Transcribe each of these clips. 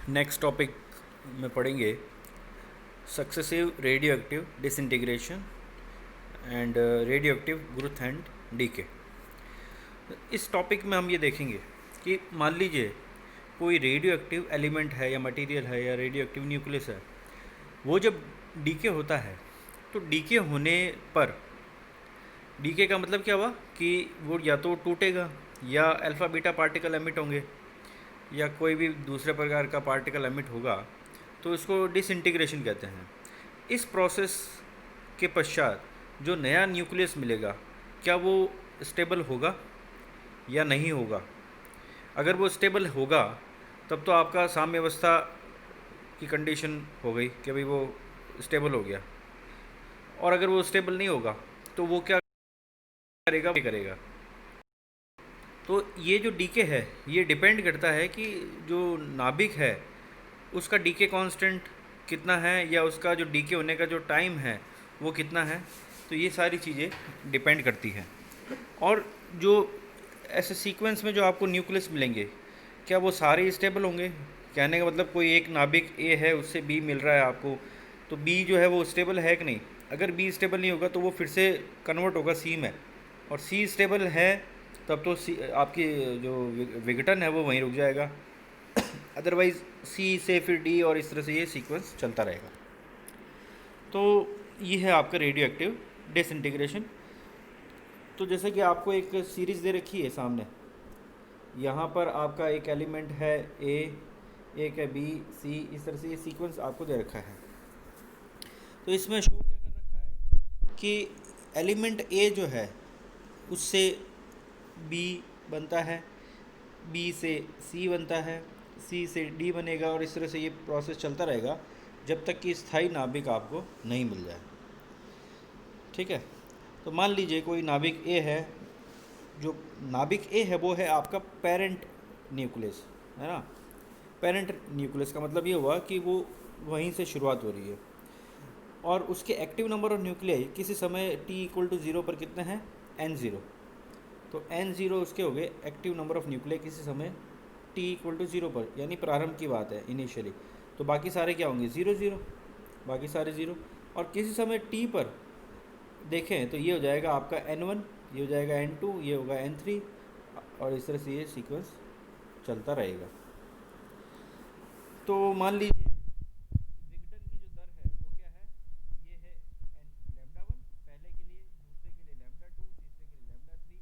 Next topic में पढ़ेंगे successive radio active disintegration and radio active growth and decay. इस topic में हम ये देखेंगे कि मान लीजिए कोई रेडियो एक्टिव एलिमेंट है या मटेरियल है या रेडियो एक्टिव न्यूक्लियस है, वो जब डीके होता है तो डीके होने पर डीके का मतलब क्या हुआ कि वो या तो टूटेगा या अल्फ़ा बीटा पार्टिकल एमिट होंगे या कोई भी दूसरे प्रकार का पार्टिकल एमिट होगा, तो इसको डिसइंटीग्रेशन कहते हैं। इस प्रोसेस के पश्चात जो नया न्यूक्लियस मिलेगा क्या वो स्टेबल होगा या नहीं होगा। अगर वो स्टेबल होगा तब तो आपका साम्यावस्था की कंडीशन हो गई कि भाई वो स्टेबल हो गया, और अगर वो स्टेबल नहीं होगा तो वो क्या करेगा। तो ये जो डीके है ये डिपेंड करता है कि जो नाभिक है उसका डीके कांस्टेंट कितना है या उसका जो डीके होने का जो टाइम है वो कितना है। तो ये सारी चीज़ें डिपेंड करती हैं। और जो ऐसे सीक्वेंस में जो आपको न्यूक्लियस मिलेंगे क्या वो सारे स्टेबल होंगे। कहने का मतलब कोई एक नाभिक ए है उससे बी मिल रहा है आपको, तो बी जो है वो स्टेबल है कि नहीं। अगर बी स्टेबल नहीं होगा तो वो फिर से कन्वर्ट होगा सी में, और सी स्टेबल है तब तो सी आपकी जो विघटन है वो वहीं रुक जाएगा। अदरवाइज़ सी से फिर डी और इस तरह से ये सीक्वेंस चलता रहेगा। तो ये है आपका रेडियो एक्टिव डिसइंटीग्रेशन। तो जैसे कि आपको एक सीरीज़ दे रखी है सामने, यहाँ पर आपका एक एलिमेंट है ए, एक है बी, सी, इस तरह से ये सीक्वेंस आपको दे रखा है। तो इसमें शो क्या कर रखा है कि एलिमेंट ए जो है उससे बी बनता है, बी से सी बनता है, सी से डी बनेगा, और इस तरह से ये प्रोसेस चलता रहेगा जब तक कि स्थायी नाभिक आपको नहीं मिल जाए। ठीक है। तो मान लीजिए कोई नाभिक ए है, जो नाभिक ए है वो है आपका पेरेंट न्यूक्लियस, है ना। पेरेंट न्यूक्लियस का मतलब ये हुआ कि वो वहीं से शुरुआत हो रही है, और उसके एक्टिव नंबर ऑफ न्यूक्लियाई किसी समय t इक्वल टू 0 पर कितने हैं, n0। तो n0 उसके हो गए एक्टिव नंबर ऑफ न्यूक्लियाई किसी समय t इक्वल टू 0 पर, यानी प्रारंभ की बात है इनिशियली। तो बाकी सारे क्या होंगे, 0 0, बाकी सारे 0। और किसी समय t पर देखें तो ये हो जाएगा आपका n1, ये हो जाएगा n2, ये होगा n3, और इस तरह से ये सीक्वेंस चलता रहेगा। तो मान लीजिए विघटन की जो दर है वो क्या है, ये है लैम्डा वन पहले के लिए, दूसरे के लिए लैम्डा टू, तीसरे के लिए लैम्डा थ्री,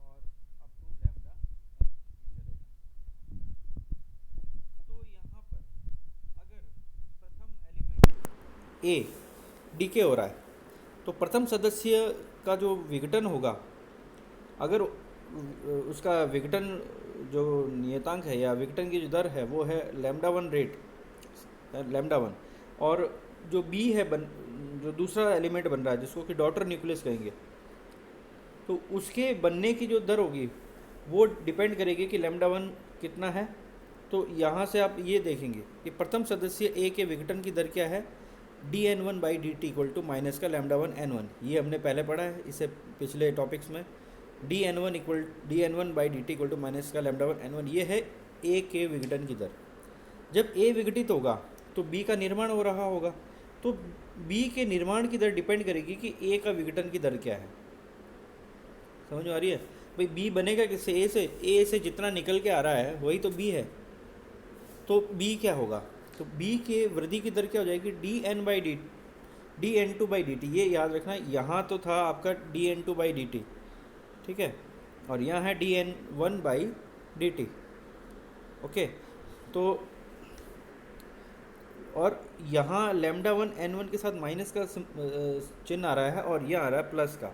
और अप टू लैम्डा एन चलेगा। तो यहाँ पर अगर प्रथम एलिमेंट ए डीके हो रहा है तो प्रथम सदस्य का जो विघटन होगा, अगर उसका विघटन जो नियतांक है या विघटन की जो दर है वो है lambda one rate, lambda one, और जो बी है जो दूसरा एलिमेंट बन रहा है जिसको कि डॉटर न्यूक्लियस कहेंगे, तो उसके बनने की जो दर होगी वो डिपेंड करेगी कि लैम्डा वन कितना है। तो यहाँ से आप ये देखेंगे कि प्रथम सदस्य ए के विघटन की दर क्या है, d n one by d t equal to minus का लैम्डा वन एन वन। ये हमने पहले पढ़ा है इससे पिछले टॉपिक्स में। D n one by d t equal to minus का लैम्डा वन एन वन, ये है ए के विघटन की दर। जब ए विघटित होगा तो बी का निर्माण हो रहा होगा, तो बी के निर्माण की दर डिपेंड करेगी कि ए का विघटन की दर क्या है। समझ में आ रही है भाई, बी बनेगा किससे, ए से। ए से जितना निकल के आ रहा है वही तो बी है, तो बी क्या होगा, तो बी के वृद्धि की दर क्या हो जाएगी, d n two by d t. ये याद रखना, यहाँ तो था आपका d n two by d t, ठीक है, और यहाँ है d n one by d t. Okay, तो और यहाँ लैम्डा वन एन वन के साथ माइनस का चिन्ह आ रहा है और ये आ रहा है प्लस का।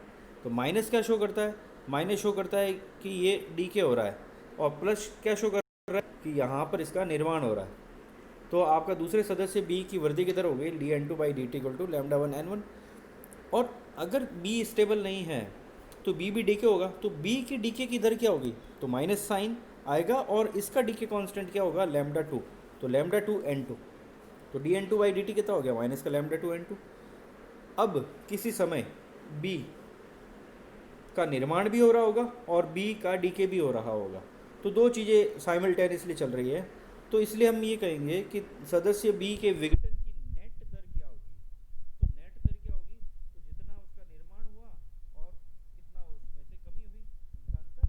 तो माइनस क्या शो करता है, माइनस शो करता है कि ये डी के हो रहा है, और प्लस क्या शो कर रहा है कि यहाँ पर इसका निर्माण हो रहा है। तो आपका दूसरे सदस्य बी की वृद्धि की दर हो गई d n two by d t equal to lambda one n one. और अगर बी स्टेबल नहीं है तो बी भी डीके होगा, तो बी की डीके की दर क्या होगी, तो माइनस साइन आएगा, और इसका डीके कांस्टेंट क्या होगा, लैम्डा टू। तो लैम्डा टू एन टू, तो d n two by d t कितना हो गया, माइनस का लैम्डा टू एन टू। अब किसी समय बी का निर्माण भी हो रहा होगा और बी का डीके भी हो रहा होगा, तो दो चीज़ें साइमल्टेनियसली चल रही है। तो इसलिए हम ये कहेंगे कि सदस्य बी के विघटन की नेट दर क्या होगी। तो नेट दर क्या होगी, तो जितना उसका निर्माण हुआ और कितना उसमें से कमी हुई, उनका अंतर,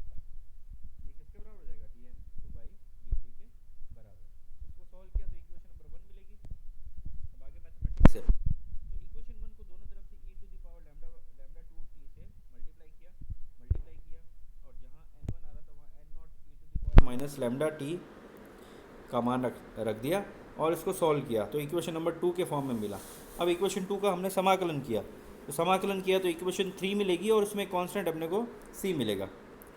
ये किसके बराबर हो जाएगा, d n two by d t के बराबर। इसको सॉल्व किया तो इक्वेशन नंबर 1 मिलेगी। अब आगे मैथमेटिक्स है, तो इक्वेशन 1 को दोनों तरफ से e to the power lambda lambda 2 t से मल्टीप्लाई किया और जहाँ n1 आ रहा था वहाँ n naught e to the power minus lambda t का मान रख दिया और इसको सॉल्व किया तो इक्वेशन नंबर 2 के फॉर्म में मिला। अब इक्वेशन 2 का हमने समाकलन किया, तो समाकलन किया तो इक्वेशन 3 मिलेगी और उसमें कांस्टेंट अपने को c मिलेगा।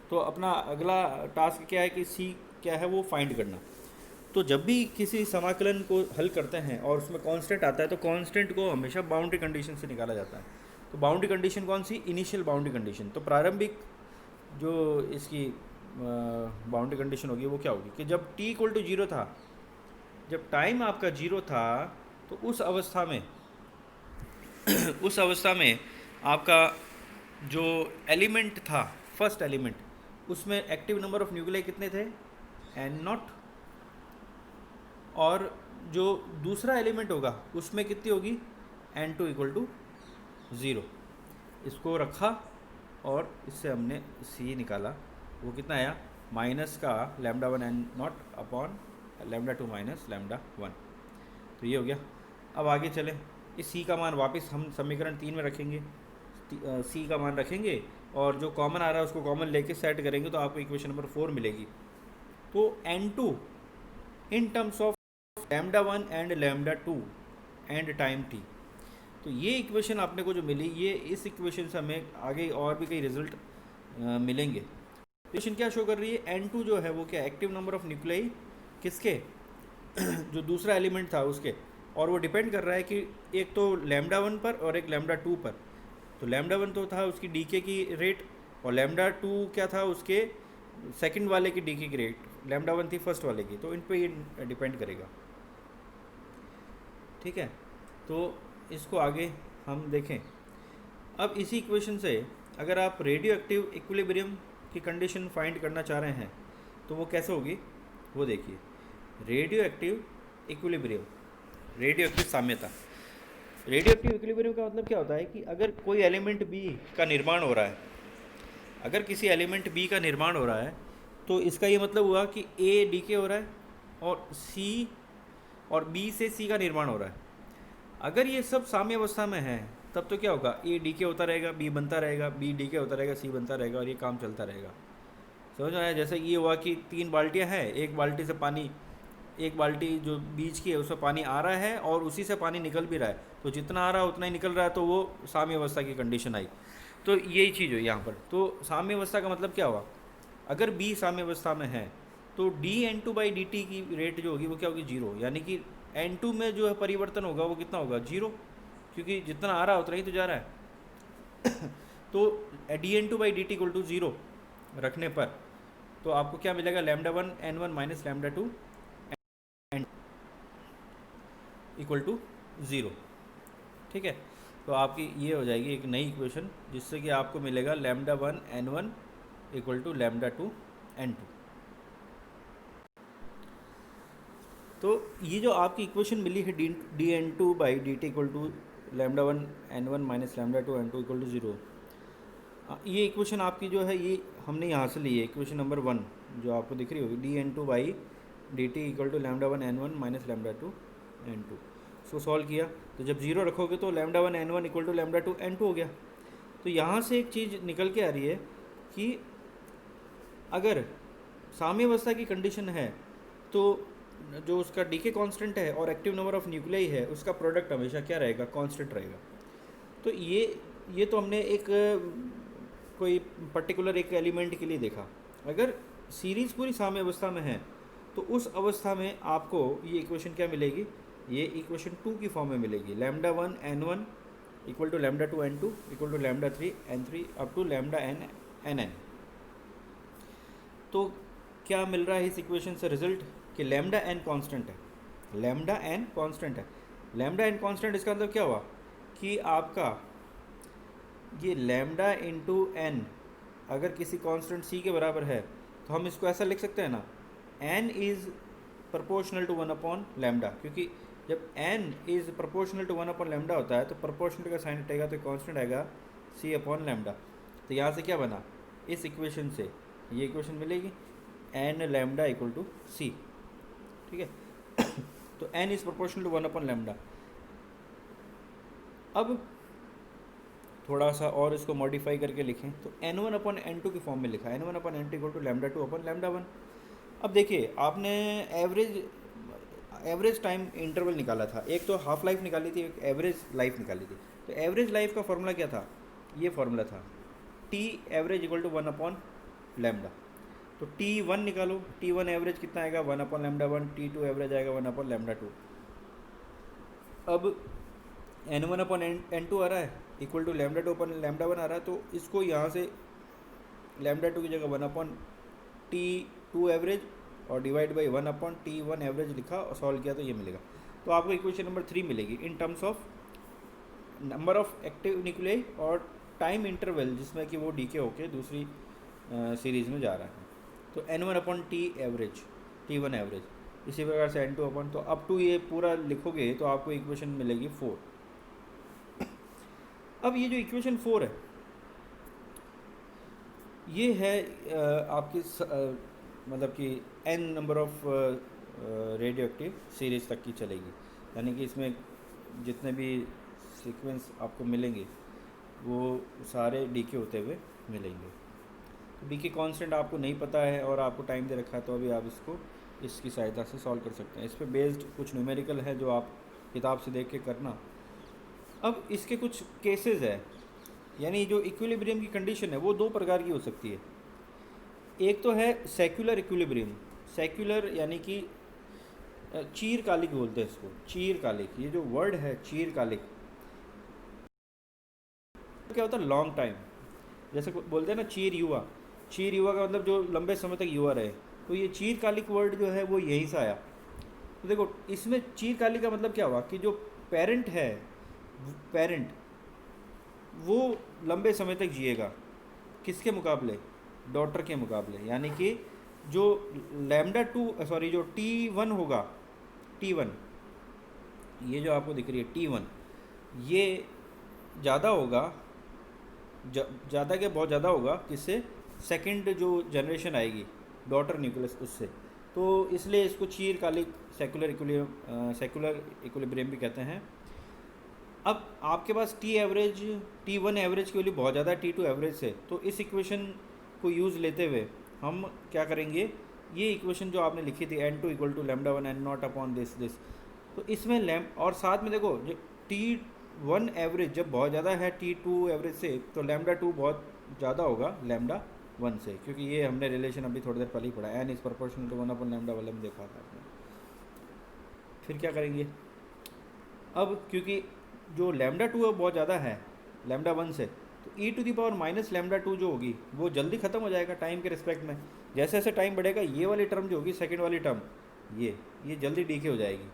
तो अपना अगला टास्क क्या है कि c क्या है वो फाइंड करना। तो जब भी किसी समाकलन को हल करते हैं और उसमें कांस्टेंट आता है तो कांस्टेंट को हमेशा बाउंड्री कंडीशन से निकाला जाता है। तो बाउंड्री कंडीशन कौन सी, इनिशियल बाउंड्री कंडीशन। तो प्रारंभिक जो इसकी बाउंड्री कंडीशन होगी वो क्या होगी कि जब t इक्वल टू 0 था, जब टाइम आपका 0 था तो उस अवस्था में उस अवस्था में आपका जो एलिमेंट था, फर्स्ट एलिमेंट, उसमें एक्टिव नंबर ऑफ न्यूक्लियाई कितने थे, n0, और जो दूसरा एलिमेंट होगा उसमें कितनी होगी, n2 इक्वल टू 0। इसको रखा और इससे हमने c निकाला, वो कितना आया, माइनस का lambda 1 n0 upon lambda 2 minus lambda 1। तो ये हो गया। अब आगे चलें, इस c का मान वापस हम समीकरण 3 में रखेंगे, c का मान रखेंगे और जो कॉमन आ रहा है उसको कॉमन लेके सेट करेंगे तो आपको इक्वेशन नंबर 4 मिलेगी। तो n2 in terms of lambda 1 and lambda 2 and time t। तो ये इक्वेशन आपने को जो मिली, ये इस इक्वेशन से हमें आगे और भी कई रिजल्ट मिलेंगे। इक्वेशन क्या शो कर रही है, n2 जो है वो क्या, एक्टिव नंबर ऑफ न्यूक्लियाई किसके जो दूसरा एलिमेंट था उसके, और वो डिपेंड कर रहा है कि एक तो लैम्डा 1 पर और एक लैम्डा 2 पर। तो लैम्डा 1 तो था उसकी डीके की रेट और लैम्डा 2 क्या था, उसके सेकंड वाले की डीके की रेट, लैम्डा 1 थी फर्स्ट वाले की, तो इन पे ये डिपेंड करेगा। ठीक है, तो इसको आगे हम देखें। अब इसी इक्वेशन से अगर आप रेडियो एक्टिव इक्विलिब्रियम की कंडीशन फाइंड करना चाह रहे हैं तो वो कैसे होगी, वो देखिए। Radio active equilibrium, radio active साम्यता। रेडियो एक्टिव इक्विलिब्रियम का मतलब क्या होता है कि अगर कोई एलिमेंट बी का निर्माण हो रहा है, अगर किसी एलिमेंट बी का निर्माण हो रहा है तो इसका ये मतलब हुआ कि ए डीके हो रहा है और सी और बी से सी का निर्माण हो रहा है। अगर ये सब साम्य अवस्था में है तब तो क्या होगा, ए डीके होता रहेगा, बी बनता रहेगा, बी डीके होता रहेगा, सी बनता रहेगा और ये काम चलता रहेगा। समझ आया। जैसे ये हुआ कि 3 बाल्टियाँ हैं, एक बाल्टी से पानी, एक बाल्टी जो बीच की है उसमें पानी आ रहा है और उसी से पानी निकल भी रहा है, तो जितना आ रहा है उतना ही निकल रहा है, तो वो साम्य अवस्था की कंडीशन आई। तो यही चीज़ हुई यहाँ पर। तो साम्य अवस्था का मतलब क्या हुआ, अगर बी साम्य अवस्था में है तो dn2 बाई डी टी की रेट जो होगी वो क्या होगी, 0। यानी कि n2 में जो है परिवर्तन होगा वो कितना होगा, 0, क्योंकि जितना आ रहा है उतना ही तो जा रहा है। तो dn2 by d t equal to 0 रखने पर तो आपको क्या मिलेगा, lambda 1 n1 minus lambda 2 equal to 0। ठीक है, तो आपकी ये हो जाएगी एक नई इक्वेशन जिससे कि आपको मिलेगा lambda 1 n1 equal to lambda 2 n2। तो ये जो आपकी इक्वेशन मिली है d n two by d t equal to lambda 1 n1 minus lambda 2 n2 equal to 0, ये इक्वेशन आपकी जो है ये हमने यहाँ से ली है, इक्वेशन नंबर 1 जो आपको दिख रही होगी, dn2 by d t equal to lambda 1 n1 minus lambda 2 n2। इसको सॉल्व किया तो जब 0 रखोगे तो lambda 1 n1 equal to lambda 2 n2 हो गया। तो यहाँ से एक चीज़ निकल के आ रही है कि अगर साम्य अवस्था की कंडीशन है तो जो उसका डीके कांस्टेंट है और एक्टिव नंबर ऑफ न्यूक्लियाई है उसका प्रोडक्ट हमेशा क्या रहेगा, कांस्टेंट रहेगा। तो ये तो हमने एक कोई पर्टिकुलर एक एलिमेंट के लिए देखा। अगर सीरीज़ पूरी साम्य अवस्था में है तो उस अवस्था में आपको ये इक्वेशन क्या मिलेगी, ये इक्वेशन 2 की फॉर्म में मिलेगी, lambda 1 n1 equal to lambda 2 n2 equal to lambda 3 n3 up to lambda n nn। तो क्या मिल रहा है इस इक्वेशन से रिजल्ट कि लैम्डा n कांस्टेंट है, लैम्डा n कांस्टेंट है। लैम्डा n कांस्टेंट इसका मतलब क्या हुआ कि आपका ये लैम्डा इंटू n अगर किसी कांस्टेंट c के बराबर है तो हम इसको ऐसा लिख सकते हैं ना, n इज़ प्रोपोर्शनल टू 1/λ, क्योंकि जब n इज़ प्रोपोर्शनल टू 1/λ होता है तो प्रोपोर्शनल का साइन हटेगा तो कांस्टेंट आएगा c/λ। तो यहाँ से क्या बना, इस इक्वेशन से ये इक्वेशन मिलेगी n lambda equal to c, ठीक है। तो n इज़ प्रोपोर्शनल टू 1/λ। अब थोड़ा सा और इसको मॉडिफाई करके लिखें तो n1/n2 की फॉर्म में लिखा है, n1/n2 इक्वल टू λ2/λ1। अब देखिए आपने एवरेज टाइम इंटरवल निकाला था, एक तो हाफ लाइफ निकाली थी, एक एवरेज लाइफ निकाली थी। तो एवरेज लाइफ का फॉर्मूला क्या था, ये फॉर्मूला था टी एवरेज इक्वल टू 1/λ। तो T1 निकालो, T1 एवरेज कितना आएगा 1/λ1, T2 एवरेज आएगा 1/λ2। अब n1/n2 आ रहा है इक्वल टू λ2/λ1 आ रहा है, तो इसको यहाँ से λ2 की जगह 1/T2 एवरेज और डिवाइड बाई 1/T1 एवरेज लिखा और सॉल्व किया तो ये मिलेगा। तो आपको इक्वेशन नंबर 3 मिलेगी in terms of number of active nuclei और टाइम इंटरवल जिसमें कि वो डीके होके दूसरी सीरीज़ में जा रहा है। तो n1/T एवरेज, T1 एवरेज, इसी प्रकार से n2/, तो अप टू ये पूरा लिखोगे तो आपको इक्वेशन मिलेगी 4। अब ये जो इक्वेशन 4 है ये है आपकी मतलब कि n number of radio active series तक की चलेगी, यानी कि इसमें जितने भी सीक्वेंस आपको मिलेंगे वो सारे डीके होते हुए मिलेंगे। तो डीके कांस्टेंट आपको नहीं पता है और आपको टाइम दे रखा है, तो अभी आप इसको इसकी सहायता से सॉल्व कर सकते हैं। इस पर बेस्ड कुछ न्यूमेरिकल है जो आप किताब से देख के करना। अब इसके कुछ केसेस है, यानी जो इक्विलिब्रियम की कंडीशन है वो दो प्रकार की हो सकती है। एक तो है सेक्युलर इक्विलिब्रियम, सेक्युलर यानी कि चीरकालिक बोलते हैं इसको, चीरकालिक। ये जो वर्ड है चीरकालिक क्या होता है, लॉन्ग टाइम, जैसे बोलते हैं ना चीर युवा, चीर युवा का मतलब जो लंबे समय तक युवा रहे। तो ये चीरकालिक वर्ड जो है वो यहीं से आया। तो देखो इसमें चीरकालिक का मतलब क्या हुआ कि जो पेरेंट है, पेरेंट वो लंबे समय तक जिएगा, किसके मुकाबले, डॉटर के मुकाबले। यानी कि जो जो T1 होगा, T1 ये जो आपको दिख रही है T1 ये ज़्यादा होगा, ज़्यादा क्या बहुत ज़्यादा होगा किससे, सेकंड जो जनरेशन आएगी डॉटर न्यूक्लियस उससे। तो इसलिए इसको चीरकालिक सेक्युलर इक्विलिब्रियम भी कहते हैं। अब आपके पास T1 एवरेज की वैल्यू बहुत ज़्यादा है T2 एवरेज से, तो इस इक्वेशन को यूज़ लेते हुए हम क्या करेंगे, ये इक्वेशन जो आपने लिखी थी n2 equal to λ1 n0 upon this, तो इसमें और साथ में देखो जो T1 एवरेज जब बहुत ज़्यादा है T2 एवरेज से, तो λ2 बहुत ज़्यादा होगा λ1 से, क्योंकि ये हमने रिलेशन अभी थोड़ी देर पहले ही पढ़ा, n इज़ प्रोपोर्शनल टू 1/λ वाले में देखा था आपने। फिर क्या करेंगे, अब क्योंकि जो λ2 है बहुत ज़्यादा है λ1 से, तो e⁻⁻² जो होगी वो जल्दी ख़त्म हो जाएगा टाइम के रिस्पेक्ट में। जैसे जैसे टाइम बढ़ेगा ये वाली टर्म जो होगी सेकंड वाली टर्म ये जल्दी डीके हो जाएगी,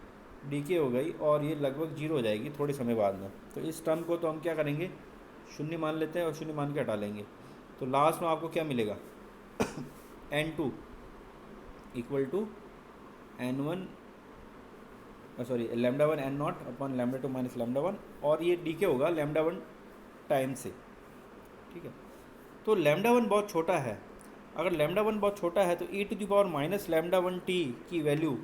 डीके हो गई और ये लगभग 0 हो जाएगी थोड़े समय बाद में। तो इस टर्म को तो हम क्या करेंगे, शून्य मान लेते हैं और शून्य मान के हटा लेंगे। तो लास्ट में आपको क्या मिलेगा n2 equal to n1 λ1 n0 upon λ2 minus λ1, और ये डीके होगा λ1 टाइम से, ठीक है। तो λ1 बहुत छोटा है, अगर λ1 बहुत छोटा है तो e⁻⁻⁻1t की वैल्यू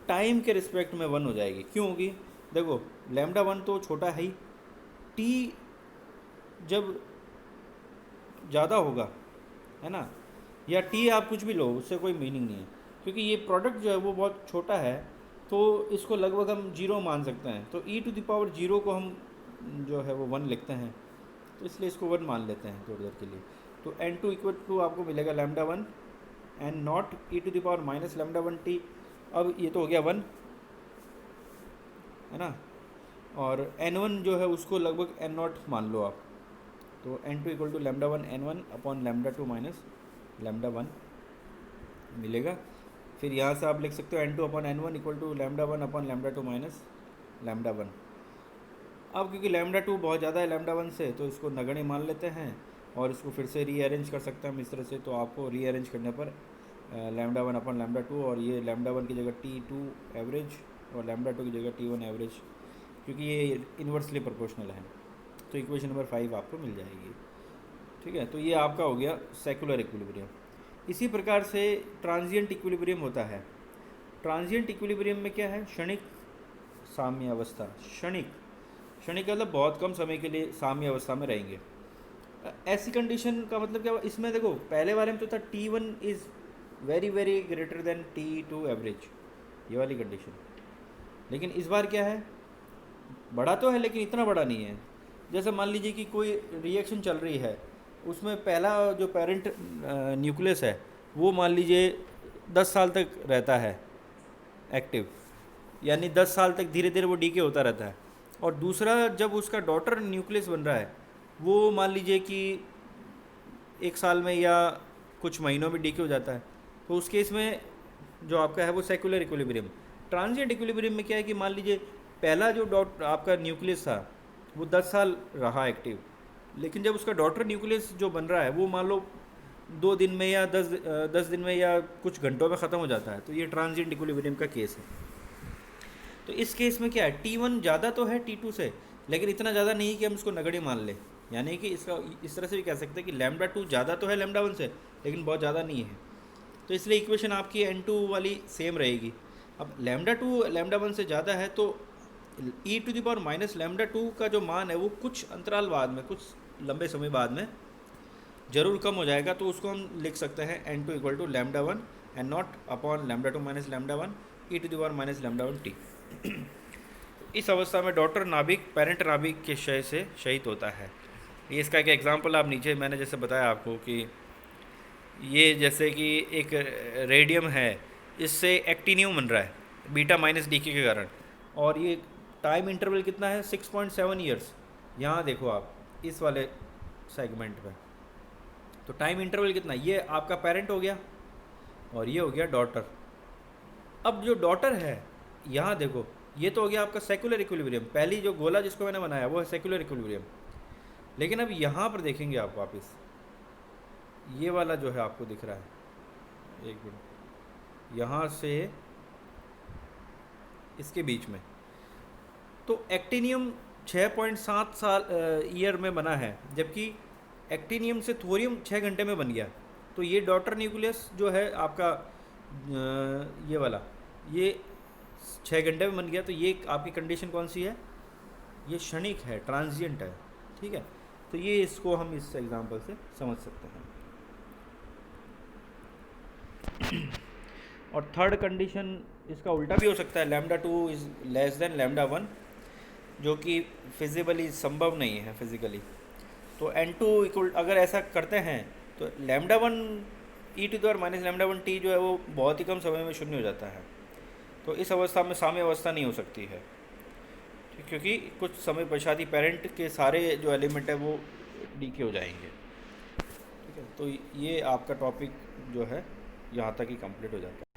टाइम के रिस्पेक्ट में 1 हो जाएगी। क्यों होगी, देखो λ1 तो छोटा है ही, t जब ज़्यादा होगा है ना, या t आप कुछ भी लो उससे कोई मीनिंग नहीं है, क्योंकि ये प्रोडक्ट जो है वो बहुत छोटा है, तो इसको लगभग हम 0 मान सकते हैं। तो e⁻0 को हम जो है वो 1 लिखते हैं, तो इसलिए इसको 1 मान लेते हैं थोड़ी देर के लिए। तो n2 इक्वल टू आपको मिलेगा λ1 n0 e⁻⁻⁻1t। अब ये तो हो गया 1 है ना, और n1 जो है उसको लगभग n0 मान लो आप। तो n2 equal to λ1 n1 upon λ2 minus λ1 मिलेगा। फिर यहाँ से आप लिख सकते हो n2 upon n1 equal to λ1 upon λ2 minus λ1। अब क्योंकि λ2 बहुत ज़्यादा है λ1 से, तो इसको नगण्य मान लेते हैं और इसको फिर से रीअरेंज कर सकते हैं हम इस तरह से। तो आपको रीअरेंज करने पर लैम्डा वन अपन लैम्डा टू, और ये लैम्डा वन की जगह T2 एवरेज और लैम्डा टू की जगह T1 एवरेज, क्योंकि ये इन्वर्सली प्रोपोर्शनल है। तो इक्वेशन नंबर 5 आपको मिल जाएगी। ठीक है, तो ये आपका हो गया सेकुलर इक्विलिब्रियम। इसी प्रकार से ट्रांजिएंट इक्विलिब्रियम होता है। ट्रांजिएंट इक्विलिब्रियम में क्या है? क्षणिक साम्य अवस्था। क्षणिक क्षणिक मतलब बहुत कम समय के लिए साम्य अवस्था में रहेंगे। ऐसी कंडीशन का मतलब क्या? इसमें देखो पहले वाले में तो था T1 is very very greater than T2 average, ये वाली कंडीशन। लेकिन इस बार क्या है? बड़ा तो है लेकिन इतना बड़ा नहीं है। जैसे मान लीजिए कि कोई रिएक्शन चल रही है, उसमें पहला जो पेरेंट न्यूक्लियस है वो मान लीजिए 10 साल तक रहता है एक्टिव, यानी 10 साल तक धीरे धीरे वो डीके होता रहता है। और दूसरा जब उसका डॉटर न्यूक्लियस बन रहा है वो मान लीजिए कि 1 साल में या कुछ महीनों में डीके हो जाता है, तो उस केस में जो आपका है वो सेकुलर इक्विलिब्रियम। ट्रांजिएंट इक्विलिब्रियम में क्या है कि मान लीजिए पहला जो आपका न्यूक्लियस था वो 10 साल रहा एक्टिव, लेकिन जब उसका डॉटर न्यूक्लियस जो बन रहा है वो मान लो 2 दिन में या 10 दिन में या कुछ घंटों में ख़त्म हो जाता है, तो ये ट्रांजिएंट इक्विलिब्रियम का केस है। तो इस केस में क्या है? T1 ज़्यादा तो है T2 से, लेकिन इतना ज़्यादा नहीं है कि हम इसको नगण्य मान लें। यानी कि इसका इस तरह से भी कह सकते हैं कि लैम्डा टू ज़्यादा तो है लैम्डा वन से, लेकिन बहुत ज़्यादा नहीं है। तो इसलिए इक्वेशन आपकी N2 वाली सेम रहेगी। अब लैम्डा टू लैम्डा वन से ज़्यादा है तो e⁻ माइनस लैम्डा टू का जो मान है वो कुछ अंतराल बाद में, कुछ लंबे समय बाद में ज़रूर कम हो जाएगा। तो उसको हम लिख सकते हैं N2 equal to lambda one and naught upon lambda two minus lambda one e⁻ minus lambda one t. इस अवस्था में डॉटर नाभिक पेरेंट नाभिक के क्षय से शहीद होता है। ये इसका एक एग्जांपल आप नीचे मैंने जैसे बताया आपको कि ये जैसे कि एक रेडियम है, इससे एक्टिनियम बन रहा है बीटा माइनस डीके के कारण, और ये टाइम इंटरवल कितना है? 6.7 ईयर्स। यहाँ देखो आप इस वाले सेगमेंट में, तो टाइम इंटरवल कितना? ये आपका पेरेंट हो गया और ये हो गया डॉटर। अब जो डॉटर है यहाँ देखो, ये तो हो गया आपका सेकुलर इक्विलिब्रियम। पहली जो गोला जिसको मैंने बनाया वो है सेकुलर इक्विलिब्रियम। लेकिन अब यहाँ पर देखेंगे आप वापस, ये वाला जो है आपको दिख रहा है, एक मिनट, यहाँ से इसके बीच में, तो एक्टिनियम 6.7 साल ईयर में बना है, जबकि एक्टिनियम से थोरियम 6 घंटे में बन गया। तो ये डॉटर न्यूक्लियस जो है आपका ये वाला, ये 6 घंटे में बन गया। तो ये आपकी कंडीशन कौन सी है? ये क्षणिक है, ट्रांजिएंट है। ठीक है, तो ये इसको हम इस एग्जांपल से समझ सकते हैं। और थर्ड कंडीशन इसका उल्टा भी हो सकता है, lambda two is less than lambda one, जो कि फिजिबली संभव नहीं है फिजिकली। तो N2 इक्वल, अगर ऐसा करते हैं तो lambda one e⁻ minus lambda one T जो है वो बहुत ही कम समय में शून्य हो जाता है। तो इस अवस्था में साम्य अवस्था नहीं हो सकती है, क्योंकि कुछ समय पश्चात ही पेरेंट के सारे जो एलिमेंट है वो डीके हो जाएंगे। ठीक है, तो ये आपका टॉपिक जो है यहाँ तक ही कंप्लीट हो जाता है।